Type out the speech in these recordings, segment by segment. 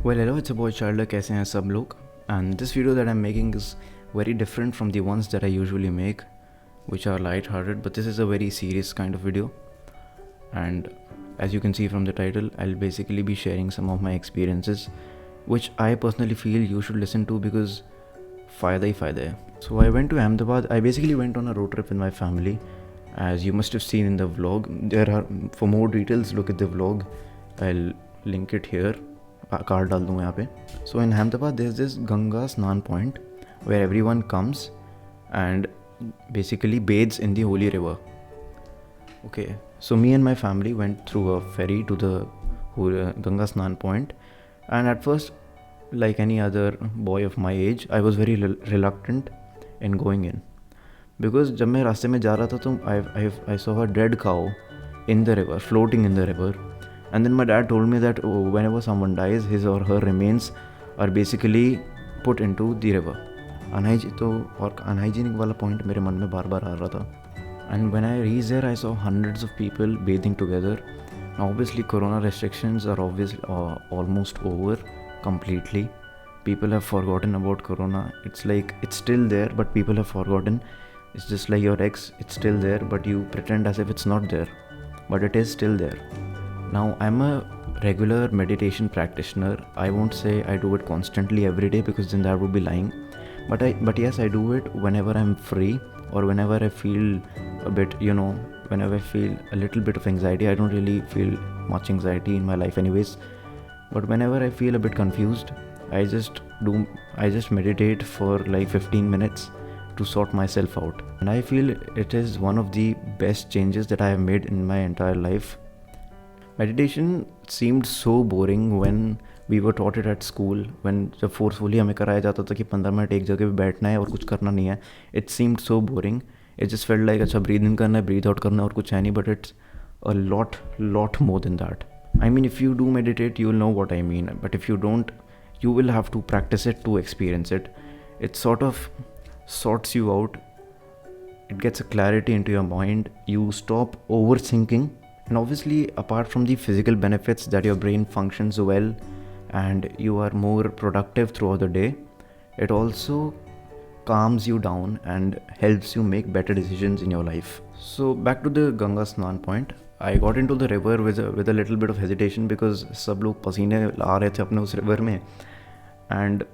Well, hello, it's your boy Charles. कैसे हैं सब लोग? And this video that I'm making is very different from the ones that I usually make, which are light-hearted. But this is a very serious kind of video. And as you can see from the title, I'll basically be sharing some of my experiences, which I personally feel you should listen to because फायदा ही फायदा है. So I went to Ahmedabad. I basically went on a road trip with my family, as you must have seen in the vlog. For more details, look at the vlog. I'll link it here. Card डाल दूँगा यहाँ पे. So in Ahmedabad there's this Ganga Snan point where everyone comes and basically bathes in the holy river. Okay, so me and my family went through a ferry to the Ganga Snan point, and at first, like any other boy of my age, I was very reluctant in going in, because जब मैं रास्ते में जा रहा था तो I saw a dead cow in the river, floating in the river. And then my dad told me that whenever someone dies, his or her remains are basically put into the river. Unhygienic वाला point मेरे मन में बार बार आ रहा था. And when I reached there, I saw hundreds of people bathing together. Now obviously corona restrictions are almost over completely. People have forgotten about corona. It's like it's still there, but people have forgotten. It's just like your ex, it's still there, but you pretend as if it's not there, but it is still there. Now, I'm a regular meditation practitioner. I won't say I do it constantly every day because then that would be lying. But yes, I do it whenever I'm free or whenever I feel a bit, whenever I feel a little bit of anxiety. I don't really feel much anxiety in my life anyways. But whenever I feel a bit confused, I just meditate for like 15 minutes to sort myself out. And I feel it is one of the best changes that I have made in my entire life. Meditation seemed so boring when we were taught it at school, when जब forcefully हमें कराया जाता था कि 15 minute एक जगह पे बैठना है और कुछ करना नहीं है. It seemed so boring. It just felt like अच्छा breathe in करना है, breathe out करना है और कुछ है नहीं, but it's a lot more than that. I mean, if you do meditate, you'll know what I mean. But if you don't, you will have to practice it to experience it. It sort of sorts you out. It gets a clarity into your mind. You stop overthinking. And obviously, apart from the physical benefits that your brain functions well and you are more productive throughout the day, it also calms you down and helps you make better decisions in your life. So back to the Ganga Snan point, I got into the river with a little bit of hesitation because सब लोग पसीने आ रहे थे अपने उस river में, and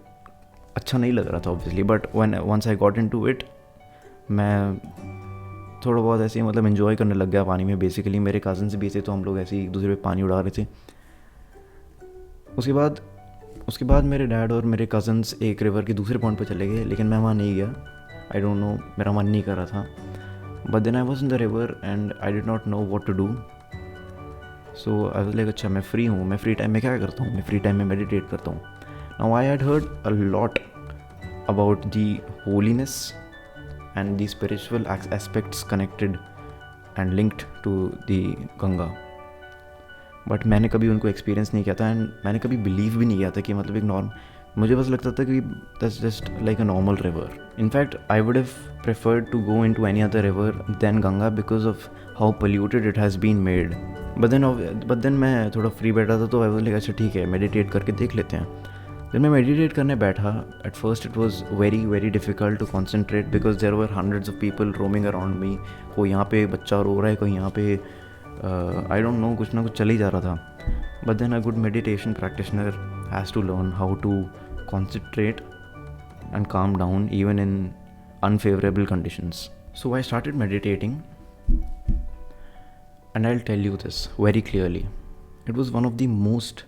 अच्छा नहीं लग रहा था obviously. But once I got into it, मैं थोड़ा बहुत ऐसे ही मतलब इन्जॉय करने लग गया पानी में. बेसिकली मेरे कज़न्स भी थे तो हम लोग ऐसे ही एक दूसरे पे पानी उड़ा रहे थे. उसके बाद मेरे डैड और मेरे कज़न्स एक रिवर के दूसरे पॉइंट पे चले गए, लेकिन मैं वहाँ नहीं गया. आई डोंट नो, मेरा मन नहीं कर रहा था. But then I was in the river and I did not know what to do. So I was like अच्छा मैं फ्री हूँ, मैं फ्री टाइम में क्या करता हूँ, मैं फ्री टाइम में मेडिटेट करता हूँ. Now I had heard a lot about the holiness and the spiritual aspects connected and linked to the Ganga. But मैंने कभी उनको एक्सपीरियंस नहीं किया था एंड मैंने कभी बिलीव भी नहीं किया था कि मतलब एक मुझे बस लगता था कि that's just like a normal river. In fact I would have preferred to go into any other river than Ganga because of how polluted it has been made. But then मैं थोड़ा फ्री बैठा था तो आई वाज लाइक अच्छा ठीक है meditate करके देख लेते हैं. जब मैं मेडिटेट करने बैठा, at first it was very difficult to concentrate because there were hundreds of people roaming around me. कोई यहाँ पे बच्चा रो रहा है, कोई यहाँ पे आई डोंट नो, कुछ ना कुछ चल ही जा रहा था. But then a good meditation practitioner has to learn how to concentrate and calm down even in unfavorable conditions. So I started meditating, and I'll tell you this very clearly. It was one of the most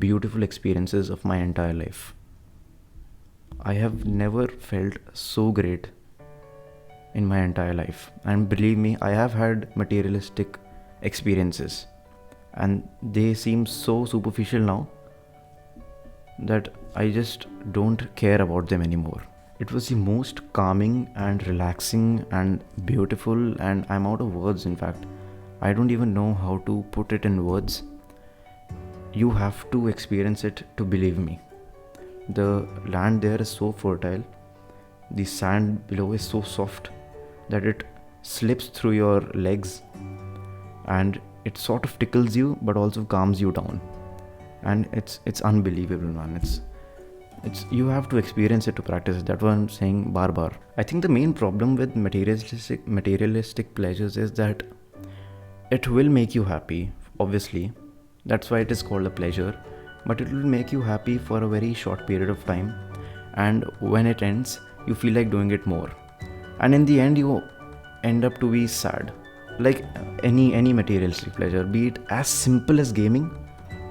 beautiful experiences of my entire life. I have never felt so great in my entire life. And believe me, I have had materialistic experiences, and they seem so superficial now that I just don't care about them anymore. It was the most calming and relaxing and beautiful, and I'm out of words. In fact, I don't even know how to put it in words. You have to experience it to believe me. The land there is so fertile. The sand below is so soft that it slips through your legs and it sort of tickles you but also calms you down. and it's unbelievable, man. It's you have to experience it to practice it. That's what I'm saying bar. I think the main problem with materialistic pleasures is that it will make you happy, obviously. That's why it is called a pleasure. But it will make you happy for a very short period of time, and when it ends, you feel like doing it more. And in the end, you end up to be sad. Like any materialistic pleasure, be it as simple as gaming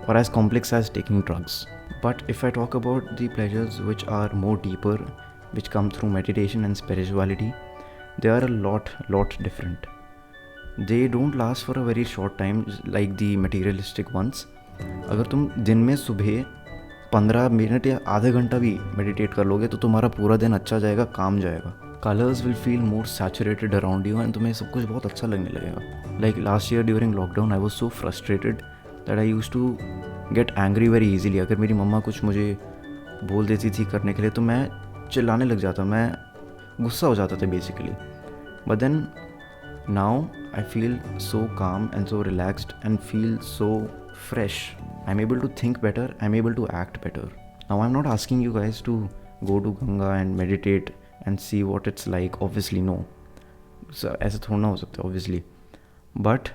or as complex as taking drugs. But if I talk about the pleasures which are more deeper, which come through meditation and spirituality, they are a lot different. They don't last for a very short time like the materialistic ones. अगर तुम दिन में सुबह 15 minute या आधा घंटा भी meditate कर लोगे तो तुम्हारा पूरा दिन अच्छा जाएगा, काम जाएगा. Colours will feel more saturated around you and तुम्हें सब कुछ बहुत अच्छा लगने लगेगा. Like last year during lockdown I was so frustrated that I use to get angry very easily. अगर मेरी मम्मा कुछ मुझे बोल देती थी करने के लिए तो मैं चिल्लाने लग जाता, मैं गुस्सा हो जाता था basically. But then now I feel so calm and so relaxed and feel so fresh. I'm able to think better, I'm able to act better. Now I'm not asking you guys to go to Ganga and meditate and see what it's like. Obviously no. So, ऐसा थोड़ा ना हो सकता है obviously. But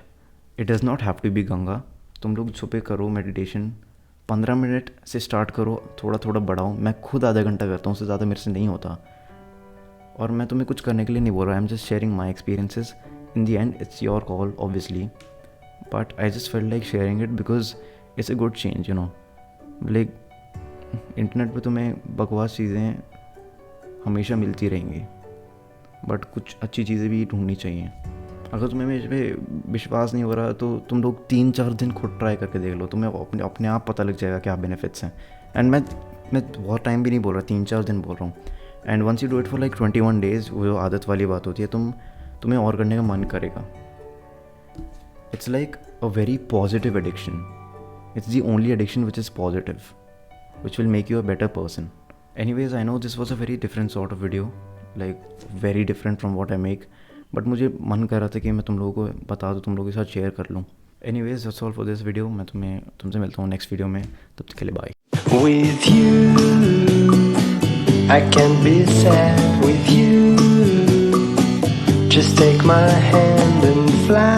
it does not have to be Ganga. तुम लोग छुपे करो मेडिटेशन, 15 मिनट से स्टार्ट करो, थोड़ा थोड़ा बढ़ाओ. मैं खुद आधा घंटा करता हूँ, उससे ज़्यादा मेरे से नहीं होता. और मैं तुम्हें कुछ करने के लिए नहीं बोल रहा. I am just sharing my experiences. In the end, it's your call, obviously, but I just felt like sharing it because it's a good change, you know. Like internet पे तुम्हें बकवास चीज़ें हमेशा मिलती रहेंगी, बट कुछ अच्छी चीज़ें भी ढूंढनी चाहिए. अगर तुम्हें मेरे पे विश्वास नहीं हो रहा तो तुम लोग 3-4 दिन खुद ट्राई करके देख लो, तुम्हें अपने आप पता लग जाएगा क्या बेनिफिट्स हैं. एंड मैं बहुत टाइम भी नहीं बोल रहा, 3-4 दिन बोल रहा हूँ. And once you do it for like 21 days, वो जो आदत वाली बात होती है, तुम्हें और करने का मन करेगा. It's like a very positive addiction. It's the only addiction which is positive, which will make you a better person. Anyways, I know this was a very different sort of video, like very different from what I make, but मुझे मन कर रहा था कि मैं तुम लोगों को बता दूँ, तुम लोगों के साथ शेयर कर लूँ. Anyways, that's all for this video. मैं तुमसे मिलता हूँ नेक्स्ट वीडियो में. तब तक के लिए bye. With you, I can be sad with you. Just take my hand and fly.